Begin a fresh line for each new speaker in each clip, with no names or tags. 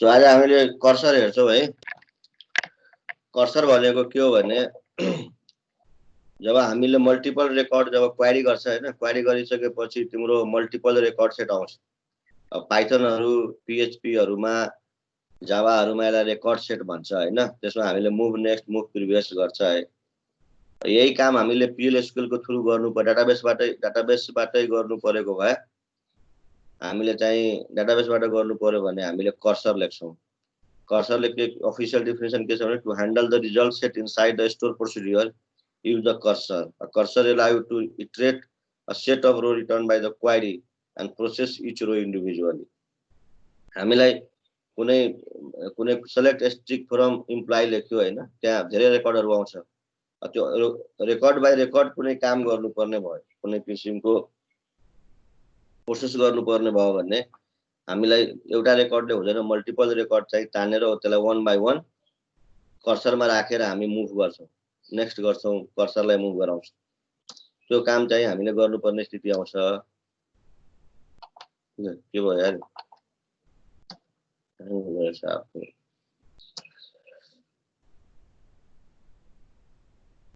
So आज हामीले cursor हेर्छौं है। कर्सर भनेको के हो भने जब हामीले मल्टिपल रेकर्ड जब क्वेरी गर्छ हैन, क्वेरी गरिसकेपछि तिम्रो मल्टिपल रेकर्ड सेट आउँछ। पाइथनहरु पीएचपीहरुमा जावाहरुमा यसलाई रेकर्ड सेट भन्छ हैन। त्यसमा हामीले मुभ नेक्स्ट मुभ प्रिभियस गर्छ है। यही काम हामीले पीएलएसक्यूएल को थ्रु गर्नु पर्यो, डाटाबेसबाटै गर्नु परेको भए हामीले चाहिँ डाटाबेसबाट गर्नु पर्यो भने हामीले कर्सर लेख्छौं। कर्सरले के अफिशियल डेफिनेसन के छ भने to handle the result set inside the store procedure use the cursor. A cursor allow you to iterate a set of row returned by the query and process each row individually. हामीलाई कुनै कुनै select strict from imply लेख्यो हैन, त्यहाँ धेरै रेकर्डहरु आउँछ। त्यो record by record कुनै काम गर्नुपर्ने भयो, कुनै किसिमको प्रोसेस गर्नुपर्ने भयो भने हामीलाई एउटा रेकर्डले हुँदैन, मल्टिपल रेकर्ड चाहिँ तानेर त्यसलाई वन बाइ वन कर्सरमा राखेर हामी मुभ गर्छौं, नेक्स्ट गर्छौं, कर्सरलाई मुभ गराउँछौं। त्यो काम चाहिँ हामीले गर्नुपर्ने स्थिति आउँछ। के भयो यार?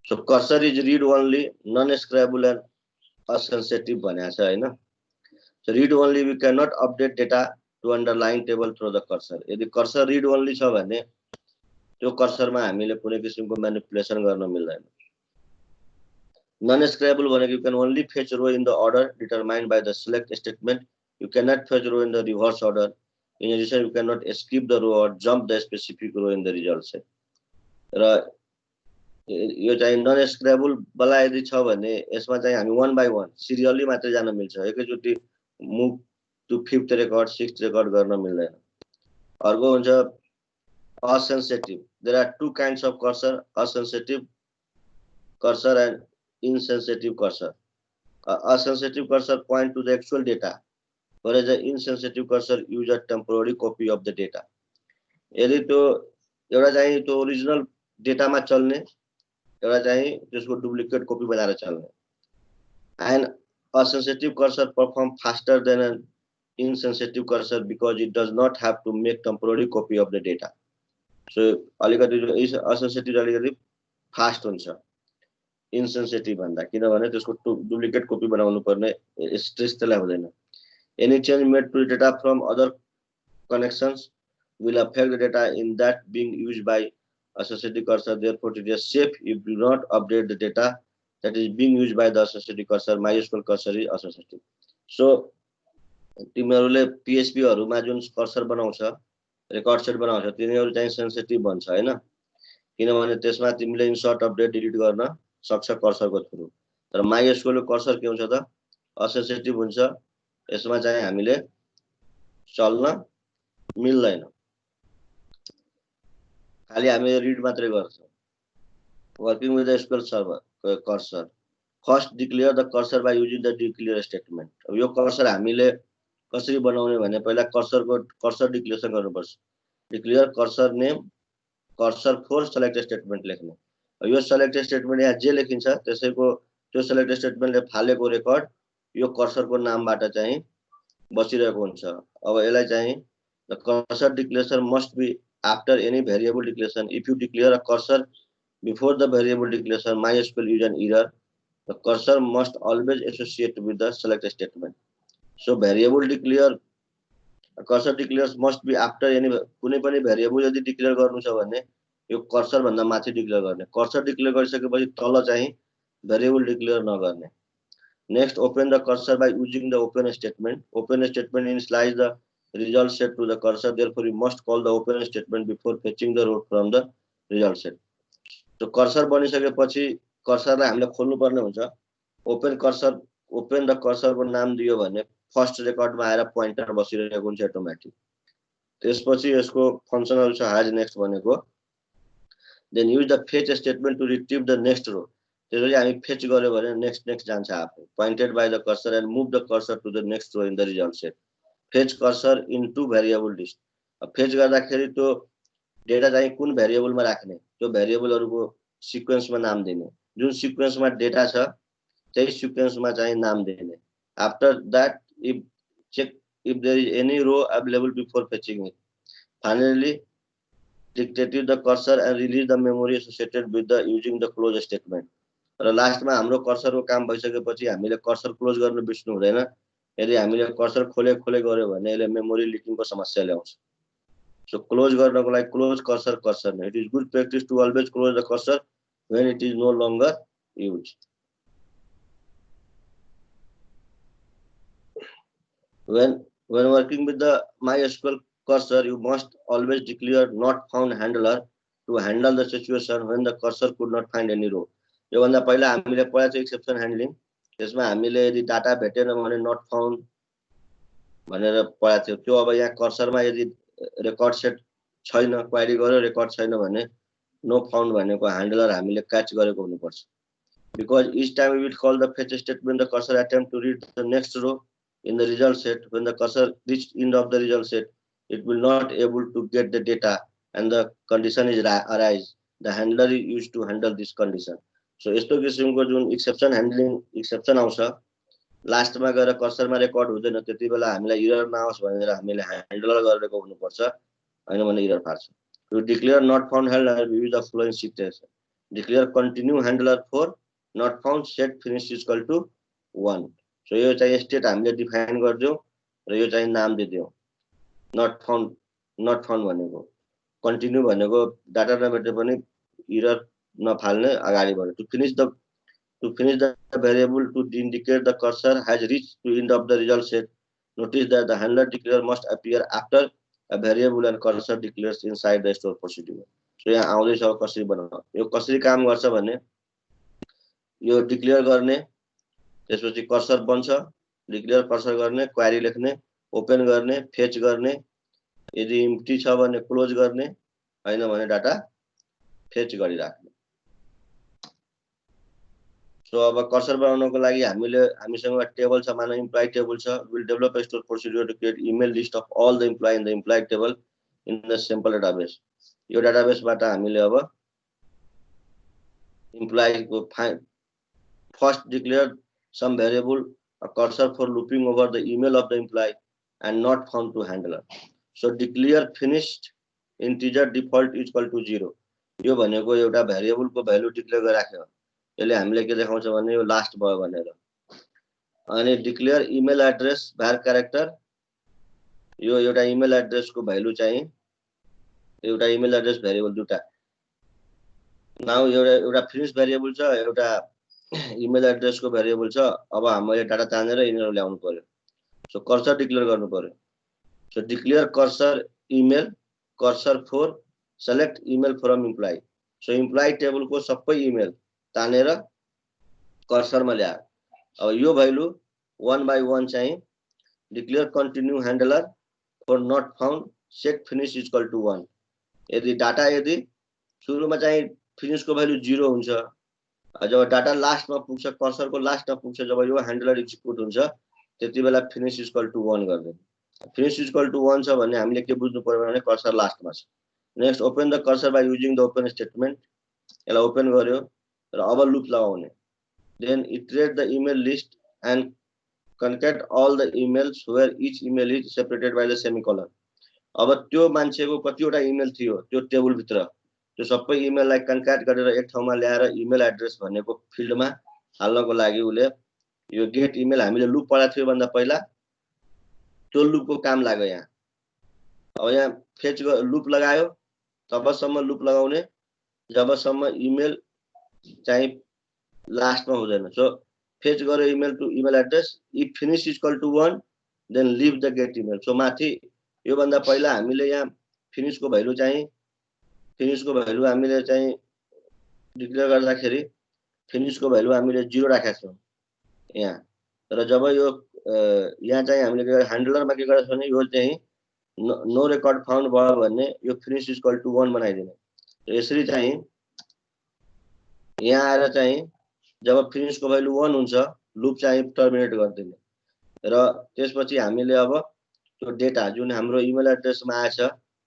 So cursor is read only, non-scrapable and insensitive भनेको छ हैन। So read only we cannot update data to underlying table through the cursor. यदि कर्सर read only छ भने त्यो कर्सरमा हामीले कुनै किसिमको म्यानिपुलेसन गर्न मिल्दैन। नन स्क्रैपेबल भनेको you can only fetch row in the order determined by the select statement. You cannot fetch row in the reverse order. In addition, you cannot skip the row or jump the specific row in the result set. र यो चाहिँ non स्क्रैपेबल वाला यदि छ भने यसमा चाहिँ हामी वन बाइ वन सिरियली मात्र जान मिल्छ, एकैचोटी move to fifth record sixth record गर्न मिल्दैन। अर्को हुन्छ असेन्सिटिभ। There are two kinds of cursor, sensitive cursor and insensitive cursor. A sensitive cursor point to the actual data, whereas the insensitive cursor use a temporary copy of the data. यदि त्यो एउटा चाहिँ त्यो original डेटामा चल्ने, एउटा चाहिँ त्यसको duplicate copy बनाएर चल्ने। And a sensitive cursor perform faster than an insensitive cursor because it does not have to make temporary copy of the data. So अलिकति असेन्सिटिभ अलिकति फास्ट हुन्छ इनसेन्सिटिभ भन्दा, किनभने त्यसको डुप्लिकेट कपी बनाउनु पर्ने स्ट्रेस त्यसलाई हुँदैन। Any change made to data from other connections will affect the data in that being used by associative cursor. Therefore, it is safe if you do not update the data that is being used by the associative cursor. MySQL cursor is associative. So, तिमीहरुले PHP हरुमा जुन cursor बनाउँछ, record set बनाउँछ, तिनीहरु चाहिँ sensitive भन्छ हैन, किनभने त्यसमा तिमीले इन्सर्ट अपडेट डिलिट गर्न सक्छ कर्सरको थ्रु। तर MySQL को कर्सर के हुन्छ त असेन्सिटिभ हुन्छ, यसमा चाहिँ हामीले चल्न मिल्दैन, खाली हामीले रिड मात्रै गर्छौं। Working with the SQL server cursor first declare the cursor by using the declare statement. अब यो कर्सर हामीले कसरी बनाउने भने पहिला कर्सर डिक्लेरेसन गर्नुपर्छ। Declare cursor name, cursor for select statement लेख्ने। यो सेलेक्ट स्टेटमेन्ट यहाँ जे लेखिन्छ त्यसैको त्यो सेलेक्ट स्टेटमेन्टले फालेको रेकर्ड यो कर्सरको नामबाट चाहिँ बसिरहेको हुन्छ। अब यसलाई चाहिँ the cursor declaration must be after any variable declaration. If you declare a cursor before the variable declaration MySQL use an error. The cursor must always associate with the select statement. So variable declare cursor declares must be after any कुनै पनि variable यदि declare गर्नु छ भने यो cursor भन्दा माथि declare गर्ने। कर्सर डिक्लेयर गरिसकेपछि तल चाहिँ भेरिएबल डिक्लेयर नगर्ने। Next open the cursor by using the open statement. Open statement initialize the result set to the cursor. Therefore you must call the open statement before fetching the row from the result set. तो cursor बनिसकेपछि कर्सरलाई हामीले खोल्नु पर्ने हुन्छ। Open cursor, open the कर्सरको नाम दियो भने फर्स्ट रेकर्डमा आएर पोइन्टर बसिरहेको हुन्छ अटोमेटिक। त्यसपछि यसको फंक्सनहरु छ हैज नेक्स्ट भनेको। Then use the fetch statement to retrieve the next row. त्यसैले हामी फेच गर्यो भने नेक्स्ट जान्छ आफै। Pointed by the cursor and move the cursor to the next row in the result set. Fetch cursor into variable list. Fetch गर्दाखेरि त्यो data चाहिँ कुन भेरिएबलमा राख्ने, त्यो भेरिएबलहरुको सिक्वेन्समा नाम दिने। जुन सिक्वेन्समा डेटा छ त्यही सिक्वेन्समा चाहिँ नाम दिने। After that if check if there is any row available before fetching it. finally dictated the cursor and release the memory associated with the using the close statement. र लास्टमा हाम्रो कर्सरको काम भइसकेपछि हामीले कर्सर क्लोज गर्न बिर्सनु हुँदैन। यदि हामीले कर्सर खोले गर्यो भने यसले मेमोरी लिकिङको समस्या ल्याउँछ। सो क्लोज गर्नको लागि close cursor cursor it is good practice to always close the cursor when it is no longer used. When working with the MySQL cursor, you must always declare not found handler to handle the situation when the cursor could not find any row. यो भन्दा पहिला हामीले पढाएको छ exception handling, त्यसमा हामीले यदि data भेटेन भने नट फाउन्ड भनेर पढाएको थियो। त्यो अब यहाँ कर्सरमा यदि रेकर्ड सेट छैन, क्वेरी गर्यो रेकर्ड छैन भने नो फाउन्ड भनेको ह्यान्डलर हामीले क्याच गरेको हुनुपर्छ। Because each time we will call the fetch statement, the cursor attempt to read the next row in the result set. When the cursor reached end of the result set, it will not able to get the data and the condition is arise. The handler is used to handle this condition. So यस्तो किसिमको जुन exception handling exception आउँछ लास्टमा गएर कर्सरमा record हुँदैन, त्यति बेला हामीलाई एरर नआओस् भनेर हामीले ह्यान्डलर गरेको हुनुपर्छ, हैन भने error फाट्छ। To declare not found handler, we use the following syntax. Declare continue handler for not found set finish is equal to 1. So यो चाहिँ स्टेट हामीले डिफाइन गर्दियौ र यो चाहिँ नाम दिदियौ। not found भनेको कन्टिन्यू भनेको डाटा नभेटे पनि एरर नफाल्ने अगाडि बढ्यो। To finish the variable to indicate the cursor has reached to end of the result set. Notice that the handler declare must appear after a variable and cursor declares inside the store procedure. So यहाँ आउँदैछ कसरी बनाउनु, यो कसरी काम गर्छ भने यो डिक्लेयर गर्ने, त्यसपछि कर्सर बन्छ, डिक्लेयर कर्सर गर्ने, क्वेरी लेख्ने, ओपन गर्ने, फेच गर्ने, यदि इम्प्टी छ भने क्लोज गर्ने, हैन भने डाटा फेच गरिराख्ने। सो अब कर्सर बनाउनको लागि हामीसँग टेबल छ, मानव इम्प्लोइ टेबल छ। Will develop a store procedure to create email list of all the employee in the employee table in the simple database. यो डेटाबेसबाट हामीले अब इम्प्लोइ को first declare some variable a cursor for लुपिङ over the email of the employee and not found to handler. So declare finished integer default is equal to 0। यो भनेको एउटा variable को value declare गरिराख्यो, यसले हामीले के देखाउँछ भने यो लास्ट भयो भनेर। अनि डिक्लेयर इमेल एड्रेस भ्यार क्यारेक्टर, यो एउटा इमेल एड्रेस को भ्यालु चाहिँ एउटा इमेल एड्रेस भेरिएबल दुटा। नाउ एउटा फिनिश भेरिएबल छ, एउटा इमेल एड्रेस को भेरिएबल छ। अब हामीले डाटा तानेर यिनीहरु ल्याउनु पर्यो। सो कर्सर डिक्लेयर गर्नु पर्यो। So declare cursor email cursor for select email from employee. So employee table को सबै इमेल तानेर कर्सरमा ल्यायो। अब यो भ्यालु 1 by 1 चाहिँ declare continue handler for not found set finish is equal to 1। यदि डाटा यदि सुरुमा चाहिँ फिनिश को भ्यालु 0 हुन्छ, जब डाटा लास्टमा पुग्छ, कर्सर को लास्टमा पुग्छ, जब यो ह्यान्डलर एक्जिक्युट हुन्छ त्यति बेला फिनिश इज इक्वल टु 1 गर्दैन। फिनिश इज इक्वल टु 1 छ भने हामीले के बुझ्नु पर्यो भने कर्सर लास्टमा छ। Next open the cursor by using the open statement. यसलाई ओपन गर्यो र अब लुप लगाउने। Then iterate the email list and concat all the emails where each email is separated by the semicolon. अब त्यो मान्छेको कतिवटा इमेल थियो त्यो टेबल भित्र, त्यो सबै इमेललाई कन्क्याट गरेर एक ठाउँमा ल्याएर इमेल एड्रेस भनेको फिल्डमा हाल्नको लागि उले यो गेट इमेल हामीले लुप पढाएको थियो भन्दा पहिला त्यो लुपको काम लाग्यो यहाँ। अब यहाँ फेच लुप लगायो, तबसम्म लुप लगाउने जबसम्म इमेल चाहिँ लास्टमा हुँदैन। सो फेच गर्यो email to email address, if finish is equal to 1 then leave the get email. So माथि यो भन्दा पहिला हामीले यहाँ फिनिश को भ्यालु हामीले चाहिँ डिक्लेयर गर्दाखेरि फिनिश को भ्यालु हामीले 0 राखेका छौं यहाँ। तर जब यो यहाँ चाहिँ हामीले ह्यान्डलरमा के गरेछौं भने यो चाहिँ नो रेकर्ड फाउन्ड भयो भने यो फिनिश इज इक्वल टु 1 बनाइदिने। यसरी चाहिँ यहाँ आएर चाहिँ जब फिनिश को भ्यालु 1 हुन्छ लुप चाहिँ टर्मिनेट गर्दिने र त्यसपछि हामीले अब त्यो डेटा जुन हाम्रो इमेल एड्रेसमा आएछ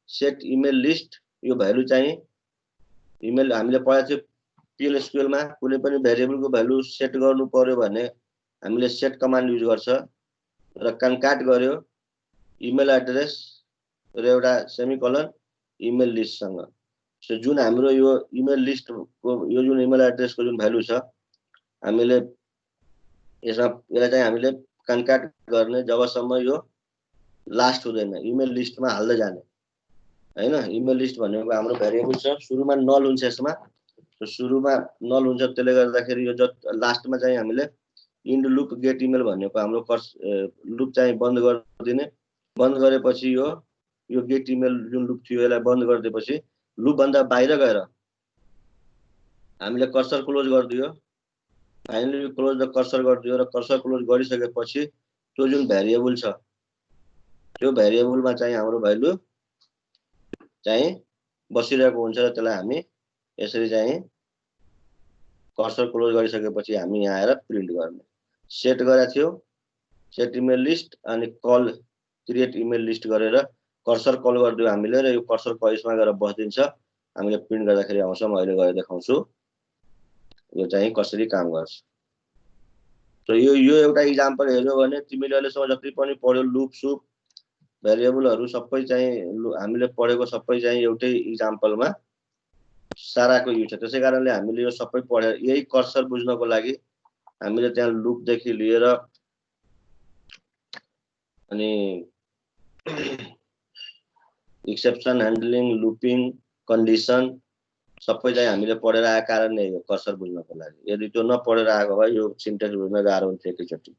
सेट इमेल लिस्ट, यो भ्यालु चाहिँ इमेल हामीले पढाएको थियो PL/SQL मा कुनै पनि भेरिएबल को भ्यालु सेट गर्नु पर्यो भने हामीले सेट कमान्ड युज गर्छ र कन्क्याट गर्यो इमेल एड्रेस र एउटा सेमिकोलन इमेल लिस्टसँग। सो जुन हाम्रो यो इमेल लिस्टको यो जुन इमेल एड्रेसको जुन भ्यालु छ हामीले यसलाई चाहिँ हामीले कन्क्याट गर्ने जबसम्म यो लास्ट हुँदैन, इमेल लिस्टमा हाल्दै जाने हैन। इमेल लिस्ट भनेको हाम्रो भेरिएबल छ, सुरुमा नल हुन्छ यसमा, सुरुमा नल हुन्छ, त्यसले गर्दाखेरि यो लास्टमा चाहिँ हामीले इन्ड लुप गेट इमेल भनेको हाम्रो लुप चाहिँ बन्द गरिदिने। बन्द गरेपछि यो गेट इमेल जुन लुप थियो यसलाई बन्द गरिदिएपछि लुप भन्दा बाहिर गएर हामीले कर्सर क्लोज गरिदियो। फाइनली क्लोज द कर्सर गरिदियो र कर्सर क्लोज गरिसकेपछि त्यो जुन भेरिएबल छ त्यो भेरिएबलमा चाहिँ हाम्रो भ्यालु चाहिँ बसिरहेको हुन्छ र त्यसलाई हामी यसरी चाहिँ कर्सर क्लोज गरिसकेपछि हामी यहाँ आएर प्रिन्ट गर्ने। सेट गरेको थियो सेट इमेल लिस्ट अनि कल क्रिएट इमेल लिस्ट गरेर कर्सर कल गरिदियो हामीले र यो कर्सर कइसमा गएर बस्दिन्छ। हामीले प्रिन्ट गर्दाखेरि आउँछ। म अहिले गएर देखाउँछु यो चाहिँ कसरी काम गर्छ। त यो एउटा इक्जाम्पल हेर्यो भने तिमीले अहिलेसम्म जति पनि पढ्यो लुप सुप भेरिएबलहरु सबै चाहिँ हामीले पढेको सबै चाहिँ एउटै इक्जाम्पलमा साराको युज छ। त्यसै कारणले हामीले यो सबै पढे यही कर्सर बुझ्नको लागि हामीले त्यहाँ लुप देखि लिएर अनि एक्सेप्सन ह्यान्डलिङ लुपिङ कन्डिसन सबै चाहिँ हामीले पढेर आएको कारणले यो कर्सर बुझ्नको लागि। यदि त्यो नपढेर आएको भए यो सिन्ट्याक्स बुझ्न गाह्रो हुन्थ्यो एकैचोटि।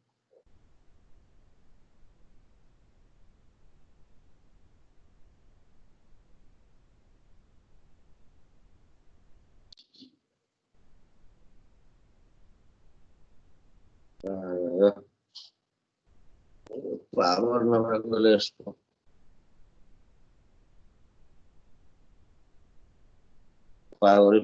पावर नभएकोले यसको पावर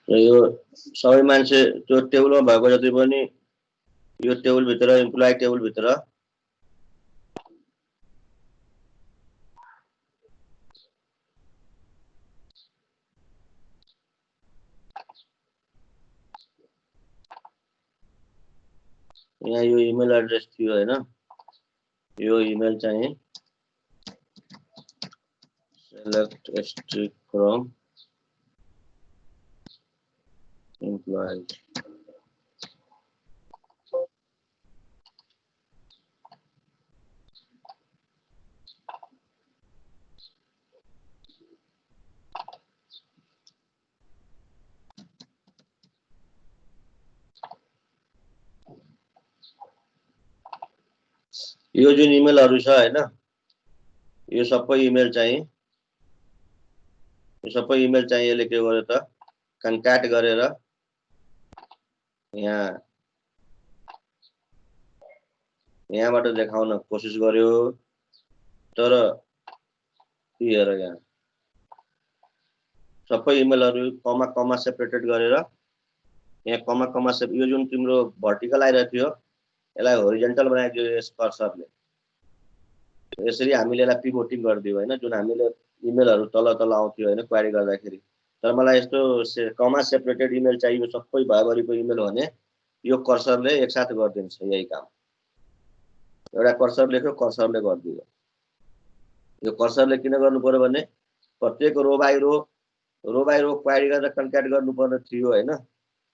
यो सबै मान्छे त्यो टेबलमा भएको जति पनि यो टेबल भित्र इम्प्लोइ टेबल भित्र यहाँ यो इमेल एड्रेस थियो हैन। यो इमेल चाहिँ select string from employee यो जुन इमेलहरु छ हैन यो सबै इमेल चाहिँ यसले के गर्यो त कन्क्याट गरेर यहाँबाट देखाउन कोसिस गर्यो। तर हेर यहाँ सबै इमेलहरु कमा कमा सेपरेटेड गरेर यहाँ कमा कमा सेप यो जुन तिम्रो भर्टिकल आइरहेको थियो यसलाई होरिजेन्टल बनाइदियो यस कर्सरले। यसरी हामीले यसलाई पिभोटिङ गरिदियो हैन, जुन हामीले इमेलहरु तल तल आउँथ्यो हैन क्वेरी गर्दाखेरि। तर मलाई यस्तो कमा सेपरेटेड इमेल चाहियो सबै भएभरिको इमेल भने यो कर्सरले एकसाथ गरिदिन्छ यही काम। एउटा कर्सर लेख्यो कर्सरले गरिदियो। यो कर्सरले किन गर्नु पर्यो भने प्रत्येक रो बाइ रो क्वेरी गरेर कन्क्याट गर्नुपर्ने थियो हैन।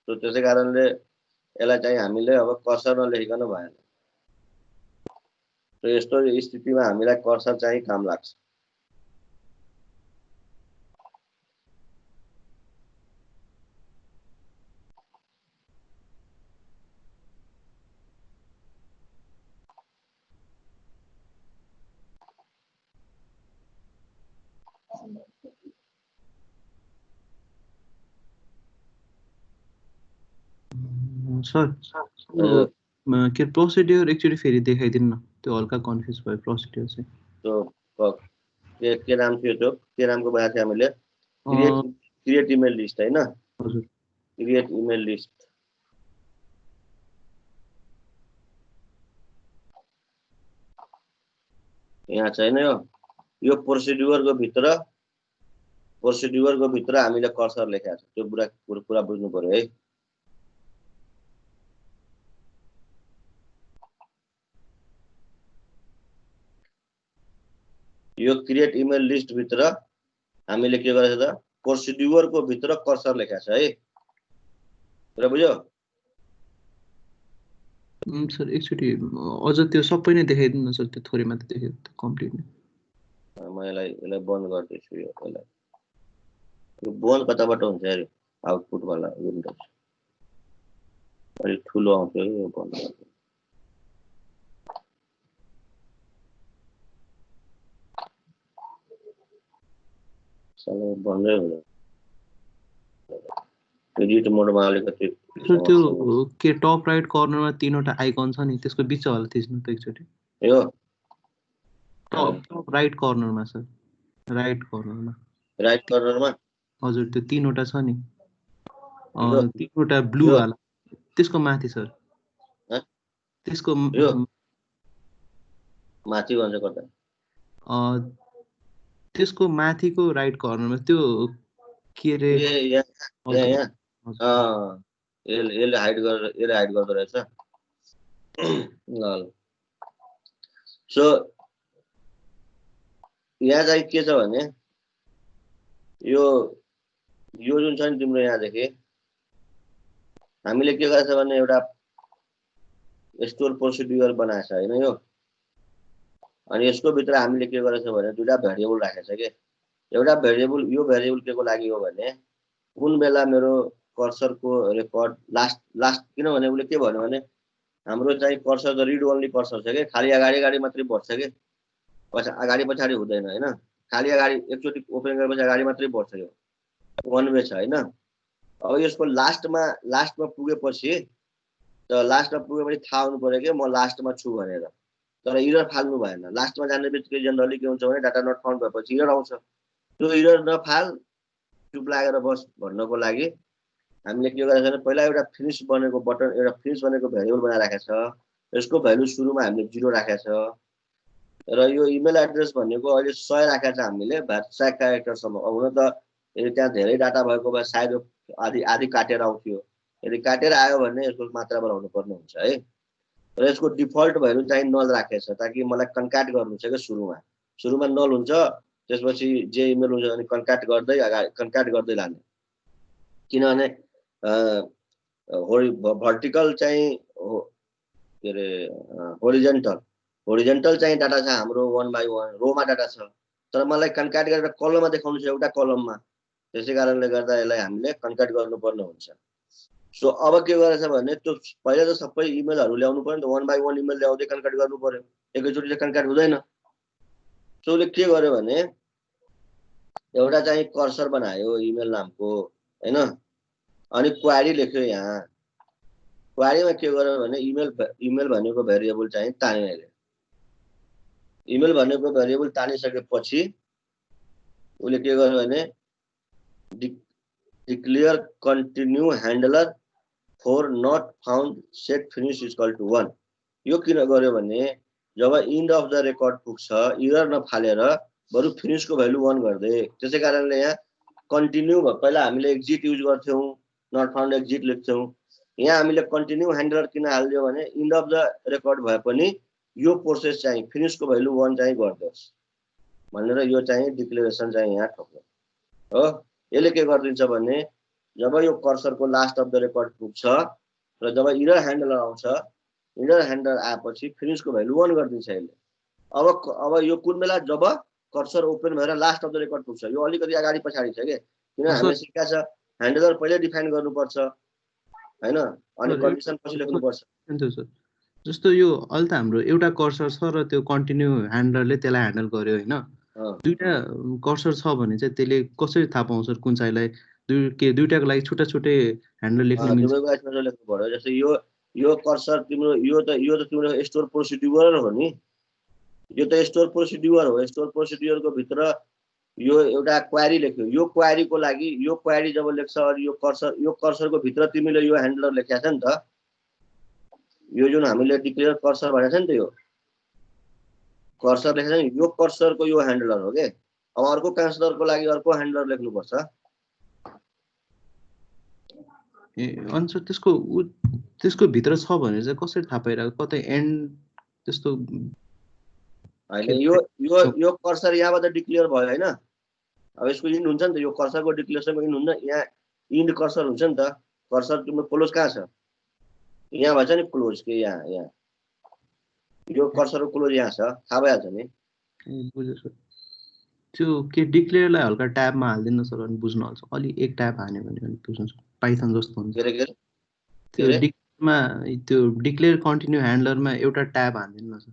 सो त्यसै कारणले यसलाई चाहिँ हामीले अब कर्सर नलेखिकन भएन। तो यस्तो स्थितिमा हामीलाई कर्सर चाहिँ काम लाग्छ।
सर के प्रोसिड्युर एक्चुअली फेरि देखाइदिनु न, त्यो हल्का कन्फ्युज भयो प्रोसिड्युर चाहिँ।
तो के नाम थियो त्यो के नामको बनाएको थियो हामीले क्रिएट इमेल लिस्ट हैन।
हजुर
क्रिएट इमेल लिस्ट यहाँ छैन। यो प्रोसिड्युरको भित्र हामीले कर्सर लेखेको छ, त्यो कुरा बुझ्नु पर्यो है। यो क्रिएट इमेल लिस्ट भित्र हामीले के गरेछ त प्रोसिड्युरको भित्र कर्सर लेखेको छ है। कुरा बुझ्यो?
सर एकचोटि अझ त्यो सबै नै देखाइदिनु न सर, त्यो थोरै मात्र देखाइ कम्प्लिट नै।
म यसलाई बन्द गर्दैछु। यो बन्द कताबाट हुन्छ यार? आउटपुट वाला विन्डोज अलि ठुलो आउँछ यो बन्द गर्दै। साला बन्दै हुँदैन। एडिट मोडमा अलिकति
त्यो के टप राइट कर्नरमा तीनवटा आइकन छ नि, त्यसको बिचवाला थिच्नु त एकचोटि।
यो
टप राइट कर्नरमा सर, राइट कर्नरमा हजुर त्यो तीनवटा छ नि, तीनवटा ब्लू वाला, त्यसको माथि सर। त्यसको
माथि भन्छ कता?
त्यसको माथिको राइट कर्नरमा त्यो के रे
यसले हाइड गर्दो रहेछ। ल सो यहाँ चाहिँ के छ भने यो जुन छ नि तिम्रो यहाँदेखि हामीले के गरेछ भने एउटा स्टोर प्रोसिड्युर बनाएको छ हैन यो। अनि यसको भित्र हामीले के गरेछ भने दुईटा भेरिएबल राखेछ के। एउटा भेरिएबल यो भेरिएबल के को लागि हो भने कुन बेला मेरो कर्सरको रेकर्ड लास्ट किनभने उसले के भन्यो भने हाम्रो चाहिँ कर्सर त रिड ओन्ली कर्सर छ के, खाली अगाडि मात्रै बढ्छ के, अगाडि पछाडि हुँदैन हैन। खाली अगाडि एकचोटि ओपन गरेपछि अगाडि मात्रै बढ्छ, यो वन वे छ हैन। अब यसको लास्टमा पुगेपछि थाहा हुनु पर्यो कि म लास्टमा छु भनेर। तर इरर फाल्नु भएन। लास्टमा जाने बित्तिकै जनरली के हुन्छ भने डाटा नट फाउन्ड भएपछि इरर आउँछ। त्यो इरर नफाल चुप लागेर बस भन्नको लागि हामीले के गरेछ भने पहिला एउटा फिनिश बनेको बटन, एउटा फिनिश बनेको भेरिएबल बनाइराखेको छ। यसको भ्यालु सुरुमा हामीले 0 राखेको छ र यो इमेल एड्रेस भनेको अहिले 100 राखेको छ हामीले, 100 क्यारेक्टरसम्म। अब हुन त यदि त्यहाँ धेरै डाटा भएको भए सायद आधी काटेर आउँथ्यो। यदि काटेर आयो भने यसको मात्रा बढाउनु पर्ने हुन्छ है। र यसको डिफल्ट भ्यालु चाहिँ नल राखेको छ ताकि मलाई कन्क्याट गर्नु छ के सुरुमा नल हुन्छ, त्यसपछि जे इमेल हुन्छ अनि कन्क्याट गर्दै लाने। किनभने भर्टिकल चाहिँ के रे होरिजेन्टल चाहिँ डाटा छ हाम्रो 1 बाइ 1 रोमा डाटा छ, तर मलाई कन्क्याट गरेर कलममा देखाउनु छ एउटा कलममा। त्यसै कारणले गर्दा यसलाई हामीले कन्क्याट गर्नुपर्ने हुन्छ। सो अब के गरेछ भने त्यो पहिला त सबै इमेलहरु ल्याउनु पर्यो नि त, 1 बाइ 1 इमेल ल्याउँदै कन्क्याट गर्नु पर्यो। एकैचोटि चाहिँ कन्क्याट हुँदैन। सो उसले के गर्यो भने एउटा चाहिँ कर्सर बनायो इमेल नामको हैन। अनि क्वेरी लेख्यो यहाँ। क्वेरीमा के गर्यो भने इमेल भनेको भेरिएबल चाहिँ तान्यो। इमेल भनेको भेरिएबल तानिसकेपछि उसले के गर्यो भने declare continue handler for not found set finish is equal to 1। यो किन गर्यो भने जब इन्ड अफ द रेकर्ड पुग्छ इरर नफालेर बरु फिनिशको भ्यालु 1 गर्दै, त्यसै कारणले यहाँ कन्टिन्यू पहिला हामीले एक्जिट युज गर्थ्यौँ, नट फाउन्ड एक्जिट लेख्थ्यौँ। यहाँ हामीले कन्टिन्यू ह्यान्डलर किन हालिदियो भने इन्ड अफ द रेकर्ड भए पनि यो प्रोसेस चाहिँ फिनिशको भ्यालु 1 चाहिँ गरिदियोस् भनेर यो चाहिँ डिक्लेरेसन चाहिँ यहाँ ठोक्यो हो। यसले के गरिदिन्छ भने जब यो कर्सरको लास्ट अफ द रेकर्ड पुग्छ र जब इरर ह्यान्डलर आउँछ, इरर ह्यान्डलर आएपछि फिनिशको भ्यालु 1 गरिदिन्छ यसले। अब यो कुन बेला जब कर्सर ओपन भएर लास्ट अफ द रेकर्ड पुग्छ, यो अलिकति अगाडि पछाडि छ के, किन हामीले सिकेका छ ह्यान्डलर पहिले डिफाइन गर्नुपर्छ हैन, अनि कन्डिसन पछि लेख्नुपर्छ।
जस्तो यो अहिले त हाम्रो एउटा कर्सर छ र त्यो कन्टिन्यू ह्यान्डलरले त्यसलाई ह्यान्डल गर्यो हैन। दुईटा कर्सर छ भने चाहिँ त्यसले कसरी थाहा पाउँछ कुन चाहिँलाई दुईटाको लागि छुट्टा छुट्टै ह्यान्डलर लेख्नु मिल्छ?
लेख्नु पर्यो। जस्तै यो कर्सर तिम्रो यो त तिम्रो स्टोर प्रोसिड्युर हो नि, यो त स्टोर प्रोसिड्युर हो। स्टोर प्रोसिड्युरको भित्र यो एउटा क्वेरी लेख्यो, यो क्वेरीको लागि यो क्वेरी जब लेख्छ अनि यो कर्सरको भित्र तिमीले यो ह्यान्डलर लेखेको छ नि त, यो जुन हामीले डिक्लेयर कर्सर भनेको छ नि त, यो कर्सर लेखेको छ नि, यो कर्सरको यो ह्यान्डलर हो के। अब अर्को काउन्सलरको लागि अर्को ह्यान्डलर लेख्नुपर्छ।
अनि त्यसको भित्र छ भने चाहिँ कसरी थाहा पाइरहेको, कतै एन्ड त्यस्तो
हैन। यो कर्सर यहाँबाट डिक्लेयर भयो हैन। अब यसको इन्ड हुन्छ नि त, यो कर्सरको डिक्लेरेसनको इन्ड हुन्छ, यहाँ इन्ड कर्सर हुन्छ नि त। कर्सर तिम्रो क्लोज कहाँ छ, यहाँ भन्छ नि क्लोज के, यहाँ यो कर्सरको क्लोज यहाँ छ, थाहा भइहाल्छ नि।
बुझ्यो सर। त्यो के डिक्लेयरलाई हल्का ट्याबमा हाल्दिनु सर अनि बुझ्नु हाल्छ। अलि एक ट्याब हान्यो भने बुझ्नु सक्छ, पाइथन जस्तो हुन्छ।
के
त्यो डिक्लेयरमा त्यो डिक्लेयर कन्टिन्यू ह्यान्डलरमा एउटा ट्याब हान्दिनु सर।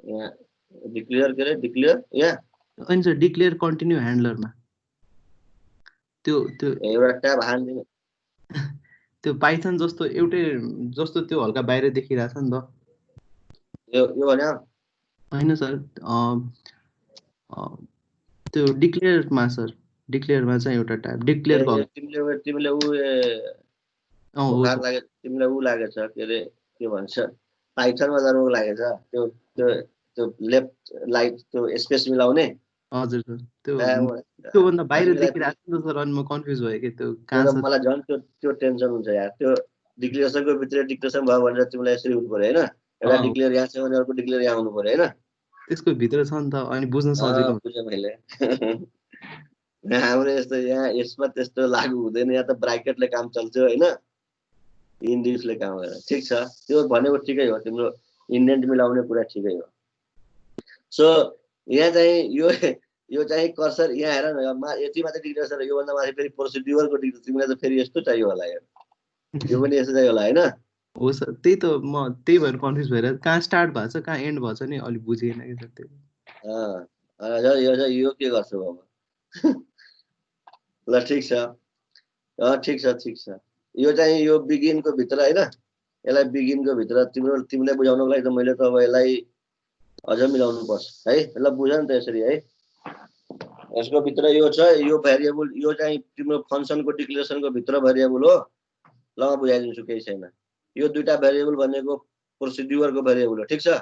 यहाँ डिक्लेयर के रे, डिक्लेयर यहाँ
अनि सर डिक्लेयर कन्टिन्यू ह्यान्डलरमा त्यो
एउटा ट्याब हान्दिनु।
त्यो पाइथन जस्तो एउटै जस्तो त्यो हल्का बाहिर देखिरहेछ नि त।
यो भने
हैन सर, त्यो डिक्लेयरमा सर, डिक्लेयरमा चाहिँ एउटा ट्याब डिक्लेयरको
तिमीले तिमीलाई उ लागेछ के रे, के भन्छ पाइथनमा जानुको लागेछ त्यो लेफ्ट लाइट त्यो स्पेस मिलाउने।
हजुर सर, त्यो भन्दा बाहिर देखिरहेछ नि त सर, अनि म कन्फ्युज भएँ कि त्यो कहाँ छ।
मलाई झन् त्यो टेन्सन हुन्छ यार। त्यो डिक्लेरेसनको भित्र डिक्लेरेसन भयो भनेर तिमीलाई यसरी हुनु पर्यो हैन। एउटा डिक्लेयर यहाँ छ भने अर्को डिक्लेयर यहाँ आउनु पर्यो हैन।
त्यसको भित्र छ नि त, अनि बुझ्न सजिलो हुन्छ।
बुझेँ मैले। हाम्रो यस्तो यहाँ यसमा त्यस्तो लागु हुँदैन, यहाँ त ब्राकेटले काम चल्छ हैन, इन्डिफले काम गरेर। ठिक छ, त्यो भनेको ठिकै हो, तिम्रो इन्डेन्ट मिलाउने कुरा ठिकै हो। सो यहाँ चाहिँ यो चाहिँ कर्सर यहाँ हेर न, यति मात्रै डिक्लेरेसन, योभन्दा माथि फेरि प्रोसिड्युरको डिक्लेरेसन। तिमीलाई त फेरि यस्तो चाहियो होला यार, यो पनि यस्तो चाहियो होला हैन।
हो सर, त्यही त म त्यही भएर कन्फ्युज भएर कहाँ स्टार्ट भएको छ कहाँ एन्ड भएको छ नि अलि बुझेन कि सर त्यो।
यो के गर्छु अब। ल ठिक छ, ठिक छ। यो चाहिँ यो बिगिनको भित्र हैन, यसलाई बिगिनको भित्र तिमीलाई बुझाउनको लागि त मैले त अब यसलाई अझ मिलाउनु पर्छ है। ल बुझ नि त यसरी है। यसको भित्र यो छ, यो भेरिएबल, यो चाहिँ तिम्रो फंक्सनको डिक्लेरेसनको भित्र भेरिएबल हो। ल म बुझाइदिन्छु, केही छैन। यो दुईटा भेरिएबल भनेको प्रोसिड्युरको भेरिएबल हो, ठिक छ।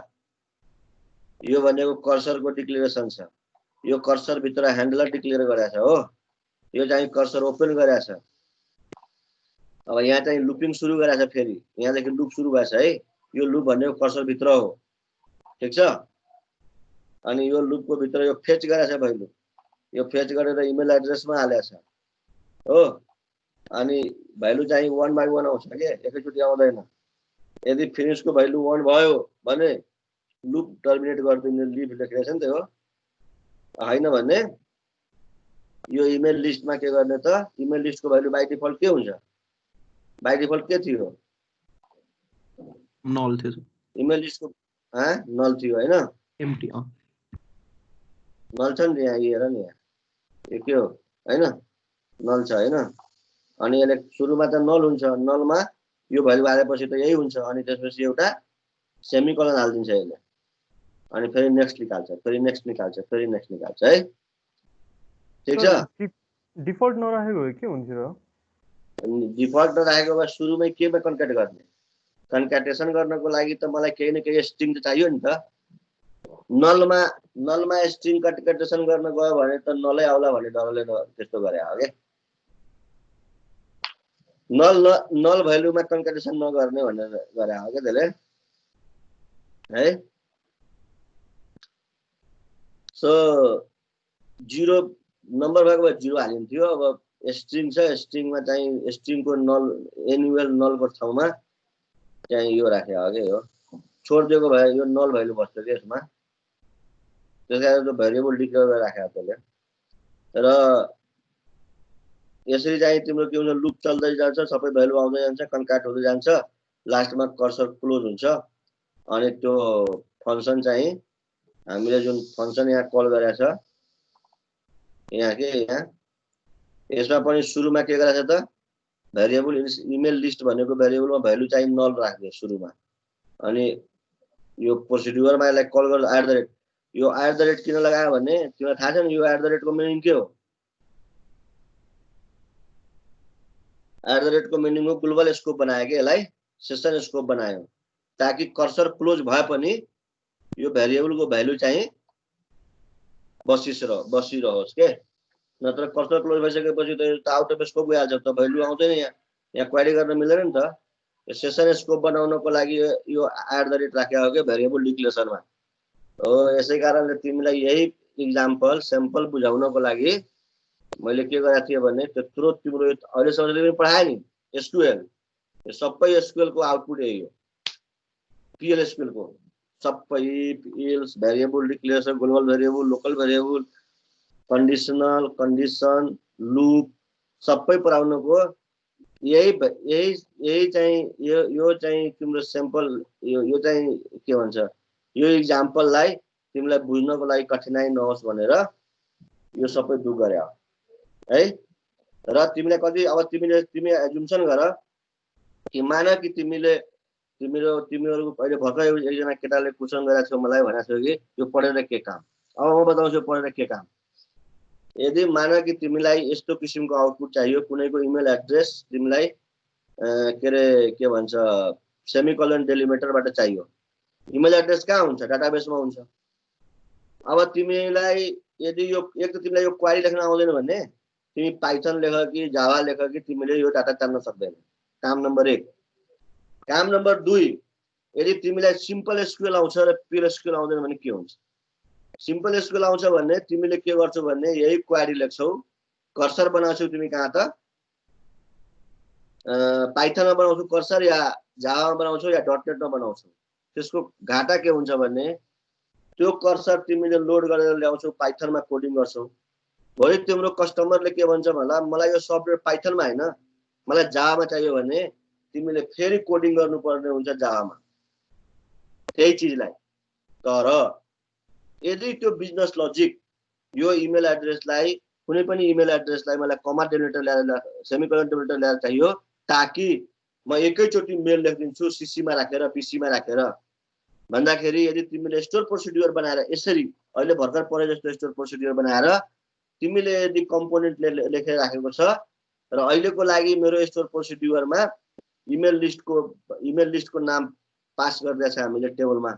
यो भनेको कर्सरको डिक्लेरेसन छ। यो कर्सर भित्र ह्यान्डलर डिक्लेयर गरेछ हो। यो चाहिँ कर्सर ओपन गरेछ। अब यहाँ चाहिँ लुपिङ सुरु गरेछ, फेरि यहाँदेखि लुप सुरु भएछ है। यो लुप भनेको कर्सर भित्र हो, ठिक छ। अनि यो लुपको भित्र यो फेच गरेछ भइलु, यो फेच गरेर इमेल एड्रेसमा हालेछ हो। अनि भ्यालु चाहिँ 1 बाइ 1 आउँछ के, एकैचोटि आउँदैन। यदि फिनिशको भ्यालु 1 भयो भने लुप टर्मिनेट गरिदिने लिभ लेखेको छ नि त हो। हैन भने यो इमेल लिस्टमा के गर्ने त, इमेल लिस्टको भ्यालु बाइ डिफल्ट के हुन्छ, बाइ डिफल्ट के थियो,
नल थियो।
इमेल लिस्टको नल थियो हैन,
एम्प्टी।
नल छ नि यहाँ, हेर नि यहाँ यो के हो हैन, नल छ हैन। अनि यसले सुरुमा त नल हुन्छ, नलमा यो भ्यालु आएपछि त यही हुन्छ। अनि त्यसपछि एउटा सेमिकोलन हाल्दिन्छ यसले, अनि फेरि नेक्स्ट निकाल्छ, फेरि नेक्स्ट निकाल्छ, फेरि नेक्स्ट निकाल्छ है। ठीक छ।
डिफल्ट नराखेको के हुन्छ र?
डिफल्ट नराखेको भए सुरुमै केमा कन्क्याट गर्ने? कन्क्याटेसन गर्नको लागि त मलाई केही न केही स्ट्रिङ त चाहियो नि त। नलमा स्ट्रिङ कन्क्याटेसन गर्न गयो भने त नलै आउला भन्ने डरले त्यस्तो गरे हो के। नल भ्यालुमा कन्क्याटेसन नगर्ने भनेर गरे हो के त्यसले है। सो 0 नम्बर भएको भए 0 हालिन्थ्यो। अब स्ट्रिङ छ, स्ट्रिङमा चाहिँ स्ट्रिङको नल एनुअल नलको ठाउँमा चाहिँ यो राखे हो के। यो छोडिदिएको भए यो नल भ्यालु बस्छ के यसमा। त्यसकारण त्यो भेरिएबल डिक्लेयर गरेर राखेको त्यसले। र यसरी चाहिँ तिम्रो के हुन्छ, लुप चल्दै जान्छ, सबै भ्यालु आउँदै जान्छ, कन्क्याट हुँदै जान्छ, लास्टमा कर्सर क्लोज हुन्छ। अनि त्यो फंक्सन चाहिँ हामीले जुन फंक्सन यहाँ कल गरेछ यहाँ के यहाँ यसमा पनि सुरुमा के गरेछ त भेरिएबल इमेल लिस्ट भनेको भेरिएबलमा भ्यालु चाहिँ नल राख्ने सुरुमा। अनि यो प्रोसिड्युरमा यसलाई कल गर्दा @ यो @ किन लगायो भने तिमीलाई थाहा छ नि यो @ को मिनिङ के हो? @ को मिनिङ हो ग्लोबल स्कोप बनायो के, यसलाई सेसन स्कोप बनायो ताकि कर्सर क्लोज भए पनि यो भेरिएबलको भ्यालु चाहिँ बसिरहोस् के। नत्र कर्सर क्लोज भइसकेपछि त आउट अफ स्कोप गइहाल्छ, त भ्यालु आउँदैन। यहाँ क्वेरी गर्न मिल्दैन नि त। यो सेसन स्कोप बनाउनको लागि यो @ राखेको हो के भेरिएबल डिक्लेरेसनमा हो। यसै कारणले तिमीलाई यही एक्जाम्पल स्याम्पल बुझाउनको लागि मैले के गरेको थिएँ भने त्यत्रो तिम्रो अहिलेसम्म तिमीले पढाए नि एसक्यूएल, यो सबै एसक्यूएल को आउटपुट यही हो। पीएल एसक्यूएल को सबै PLs variable declaration, global variable, local variable, conditional, condition, loop सबै पढाउनुको यही चाहिँ यो चाहिँ तिम्रो स्याम्पल यो चाहिँ के भन्छ, यो एक्जाम्पललाई तिमीलाई बुझ्नको लागि कठिनाइ नहोस् भनेर यो सबै दुख गरे है। र तिमीले कति अब तिमी एजुम्सन गर कि मान कि तिमीहरूको पहिले भर्खर एकजना केटाले क्वेसन गरेको छ, मलाई भनेको छ कि यो पढेर के काम। अब म बताउँछु पढेर के काम। यदि मान कि तिमीलाई यस्तो किसिमको आउटपुट चाहियो, कुनैको इमेल एड्रेस तिमीलाई के भन्छ सेमिकोलन डेलिमिटरबाट चाहियो। इमेल एड्रेस कहाँ हुन्छ? डाटाबेसमा हुन्छ। अब तिमीलाई यदि यो एक त तिमीलाई यो क्वेरी लेख्न आउँदैन भने तिमी पाइथन लेख कि जावा लेख कि तिमीले यो डाटा जान्न सक्दैन। काम नम्बर 1। काम नम्बर 2, यदि तिमीलाई सिम्पल एसक्यूएल आउँछ र प्योर एसक्यूएल आउँदैन भने के हुन्छ? सिम्पल एसक्यूएल आउँछ भने तिमीले के गर्छौ भने यही क्वेरी लेख्छौ, कर्सर बनाउँछौ तिमी कहाँ त पाइथनमा बनाउँछौ कर्सर या जावामा बनाउँछौ या .नेटमा बनाउँछौ। त्यसको घाटा के हुन्छ भने त्यो कर्सर तिमीले लोड गरेर ल्याउँछौ, पाइथनमा कोडिङ गर्छौ। भोलि तिम्रो कस्टमरले के भन्छ भन्दा मलाई यो सफ्टवेयर पाइथनमा हैन मलाई जावामा चाहियो भने तिमीले फेरि कोडिङ गर्नुपर्ने हुन्छ जावामा त्यही चीजलाई। तर यदि त्यो बिजनेस लजिक यो इमेल एड्रेसलाई कुनै पनि इमेल एड्रेसलाई मलाई कमा डेलिमिटर ल्याएर सेमिकोलन डेलिमिटर ल्याएर चाहियो ताकि म एकैचोटि मेल लेखिदिन्छु सीसीमा राखेर पीसीमा राखेर भन्दाखेरि यदि तिमीले स्टोर प्रोसिड्युर बनाएर यसरी अहिले भर्खर पढे जस्तो स्टोर प्रोसिड्युर बनाएर तिमीले यदि कम्पोनेन्ट लेखेर राखेको छ र अहिलेको लागि मेरो स्टोर प्रोसिड्युरमा इमेल लिस्टको नाम पास गर्दैछ हामीले टेबलमा।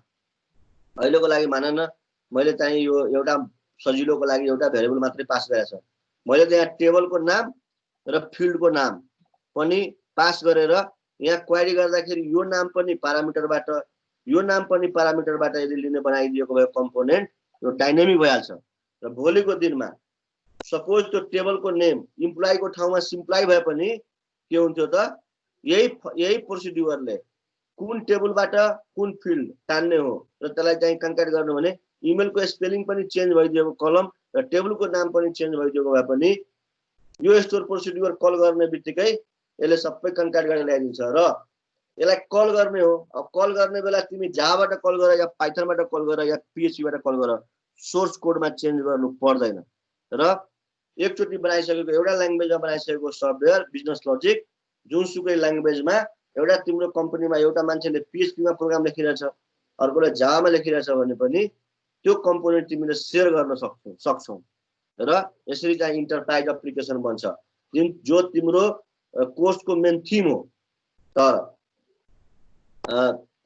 अहिलेको लागि मान न मैले चाहिँ यो एउटा सजिलोको लागि एउटा भेरिएबल मात्रै पास गरेछ। मैले त्यहाँ टेबलको नाम र फिल्डको नाम पनि पास गरेर यहाँ क्वेरी गर्दाखेरि यो नाम पनि प्यारामिटरबाट यो नाम पनि प्यारामिटरबाट यदि लिने बनाइदिएको भए कम्पोनेन्ट यो डाइनामिक भइहाल्छ। र भोलिको दिनमा सपोज त्यो टेबलको नेम इम्प्लोइको ठाउँमा सिम्प्लाई भए पनि के हुन्थ्यो त यही प्रोसिड्युरले कुन टेबलबाट कुन फिल्ड तान्ने हो र त्यसलाई चाहिँ कन्क्याट गर्नु भने इमेलको स्पेलिङ पनि चेन्ज भइदिएको कलम र टेबलको नाम पनि चेन्ज भइदिएको भए पनि यो स्टोर प्रोसिड्युर कल गर्ने बित्तिकै यसले सबै कन्क्याट गरेर ल्याइदिन्छ र यसलाई कल गर्ने हो। अब कल गर्ने बेला तिमी जावाबाट कल गर या पाइथनबाट कल गर या पीएचपीबाट कल गर, सोर्स कोडमा चेन्ज गर्नु पर्दैन। र एकचोटि बनाइसकेको एउटा ल्याङ्ग्वेजमा बनाइसकेको सफ्टवेयर बिजनेस लजिक जुनसुकै ल्याङ्ग्वेजमा एउटा तिम्रो कम्पनीमा एउटा मान्छेले पीएचपीमा प्रोग्राम लेखिरहेछ अर्कोले जावामा लेखिरहेछ भने पनि त्यो कम्पोनेन्ट तिमीले सेयर गर्न सक्छौ। र यसरी चाहिँ इन्टरप्राइज एप्लिकेसन बन्छ जो तिम्रो कोर्सको मेन थिम हो। तर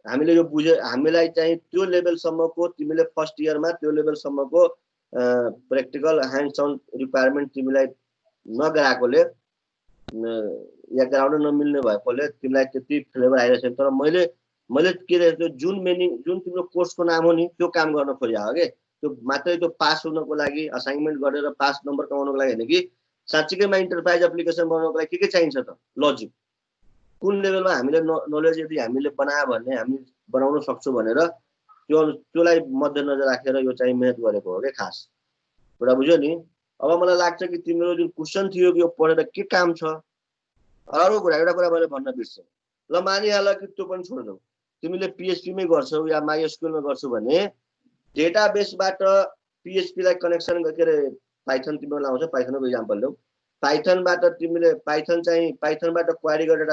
हामीले यो हामीलाई चाहिँ त्यो लेभलसम्मको तिमीले फर्स्ट इयरमा त्यो लेभलसम्मको प्र्याक्टिकल ह्यान्ड्स अन रिक्वायरमेन्ट तिमीलाई नगराएकोले या गराउन नमिल्ने भएकोले तिमीलाई त्यति फ्लेभर आइरहेको छैन। तर मैले के रहेछ जुन तिम्रो कोर्सको नाम हो नि त्यो काम गर्न खोजेको हो कि त्यो मात्रै त्यो पास हुनको लागि असाइनमेन्ट गरेर पास नम्बर कमाउनको लागि होइन कि साँच्चीकैमा इन्टरप्राइज एप्लिकेसन बनाउनको लागि के चाहिन्छ त लजिक कुन लेभलमा हामीले नलेज यदि हामीले बनायो भने हामी बनाउन सक्छौँ भनेर त्योलाई मध्यनजर राखेर यो चाहिँ मेहनत गरेको हो कि खास कुरा बुझ्यो नि। अब मलाई लाग्छ कि तिम्रो जुन क्वेसन थियो कि यो पढेर के काम छ। अर्को कुरा एउटा कुरा मैले भन्न बिर्सेँ। ल मानिहाल कि त्यो पनि छोड्छौ तिमीले पिएचपीमै गर्छौ या माइएसक्यूएलमा गर्छौ भने डेटाबेसबाट पिएचपीलाई कनेक्सन के अरे पाइथन तिम्रो लाउँछ पाइथनको इक्जाम्पल ल्याऊ पाइथनबाट तिमीले पाइथनबाट क्वेरी गरेर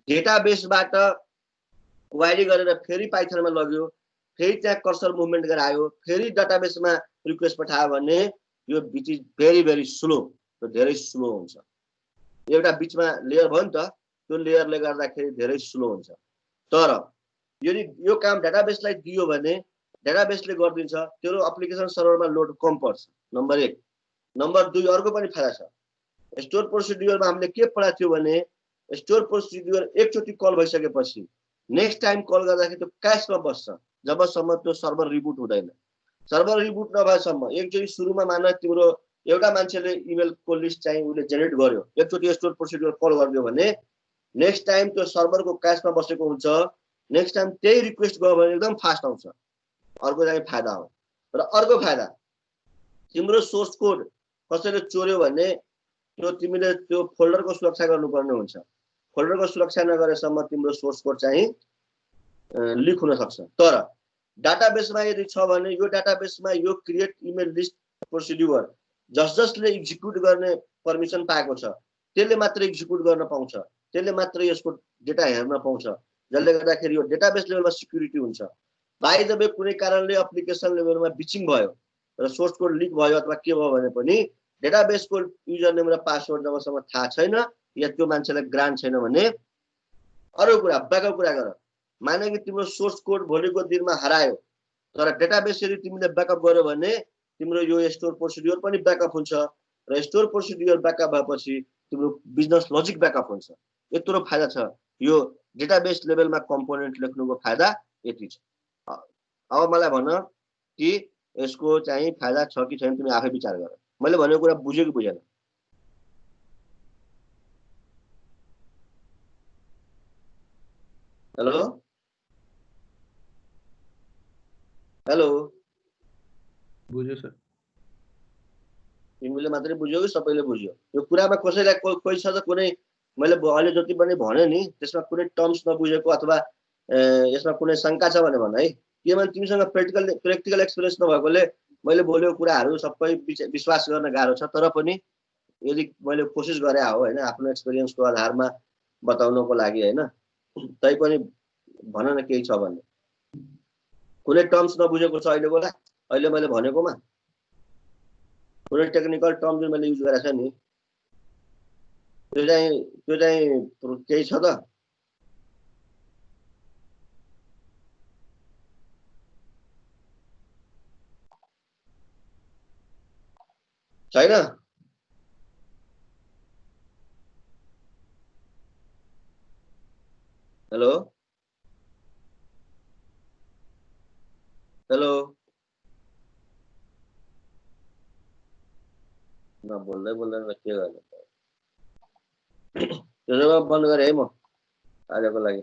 डेटाबेसबाट क्वेरी गरेर फेरि पाइथनमा लग्यो फेरि त्यहाँ कर्सर मुभमेन्ट गरायो फेरि डेटाबेसमा रिक्वेस्ट पठायो भने यो बिच इज भेरी भेरी स्लो र धेरै स्लो हुन्छ। एउटा बिचमा लेयर भयो नि त त्यो लेयरले गर्दाखेरि धेरै स्लो हुन्छ। तर यदि यो काम डेटाबेसलाई दियो भने डेटाबेसले गरिदिन्छ तेरो एप्लिकेसन सर्भरमा लोड कम पर्छ नम्बर 1। नम्बर 2 अर्को पनि फाइदा छ। स्टोर प्रोसिड्युरमा हामीले के पढाएको थियो भने स्टोर प्रोसिड्युर एकचोटि कल भइसकेपछि नेक्स्ट टाइम कल गर्दाखेरि त्यो क्याशमा बस्छ जबसम्म त्यो सर्भर रिबुट हुँदैन। सर्भर रिबुट नभएसम्म एकचोटि सुरुमा मान तिम्रो एउटा मान्छेले इमेलको लिस्ट चाहिँ उसले जेनेरेट गर्यो एकचोटि स्टोर प्रोसिड्युर कल गरिदियो भने नेक्स्ट टाइम त्यो सर्भरको क्याशमा बसेको हुन्छ। नेक्स्ट टाइम त्यही रिक्वेस्ट गयो भने एकदम फास्ट आउँछ। अर्को चाहिँ फाइदा हो। र अर्को फाइदा तिम्रो सोर्स कोड कसैले चोर्यो भने त्यो तिमीले त्यो फोल्डरको सुरक्षा गर्नुपर्ने हुन्छ। फोल्डरको सुरक्षा नगरेसम्म तिम्रो सोर्स कोड चाहिँ लिक हुन सक्छ। तर डाटाबेसमा यदि छ भने यो डाटाबेसमा यो क्रिएट इमेल लिस्ट प्रोसिड्युर जसले एक्जिक्युट गर्ने पर्मिसन पाएको छ त्यसले मात्र एक्जिक्युट गर्न पाउँछ त्यसले मात्र यसको डेटा हेर्न पाउँछ जसले गर्दाखेरि यो डेटाबेस लेभलमा सिक्युरिटी हुन्छ। बाइ द वे कुनै कारणले एप्लिकेसन लेभलमा बिचिङ भयो र सोर्स कोड लिक भयो अथवा के भयो भने पनि डेटाबेसको युजर नेम र पासवर्ड जबसम्म थाहा छैन या त्यो मान्छेलाई ग्रान्ट छैन भने अरू कुरा ब्याकअप कुरा गर। माने कि तिम्रो सोर्स कोड भोलिको दिनमा हरायो तर डेटाबेस यदि तिमीले ब्याकअप गर्यो भने तिम्रो यो स्टोर प्रोसिड्युर पनि ब्याकअप हुन्छ र स्टोर प्रोसिड्युर ब्याकअप भएपछि तिम्रो बिजनेस लजिक ब्याकअप हुन्छ। यत्रो फाइदा छ यो डेटाबेस लेभलमा कम्पोनेन्ट लेख्नुको फाइदा यति छ। अब मलाई भन कि यसको चाहिँ फाइदा छ कि छैन तिमी आफै विचार गर। मैले भनेको कुरा बुझ्यो कि बुझेन? हेलो हेलो
बुझ्यो सर।
तिमीले मात्रै बुझ्यौ कि सबैले बुझ्यो? यो कुरामा कसैलाई कोही छ त कुनै मैले अहिले जति पनि भने नि त्यसमा कुनै टर्म्स नबुझेको अथवा यसमा कुनै शङ्का छ भने भन है। किनभने तिमीसँग प्र्याक्टिकल एक्सपिरियन्स नभएकोले मैले बोलेको कुराहरू सबै विश्वास गर्न गाह्रो छ। तर पनि यदि मैले कोसिस गरे हो होइन आफ्नो एक्सपिरियन्सको आधारमा बताउनको लागि होइन तैपनि भन न केही छ भने कुनै टर्म्स नबुझेको छ अहिले मैले भनेकोमा कुनै टेक्निकल टर्म जुन मैले युज गरेको छ नि त्यो चाहिँ केही छ त? छैन? हेलो हेलो बोल्दै बोल्दैन के गर्ने? त्यसो भए बन्द गरेँ है म आजको लागि।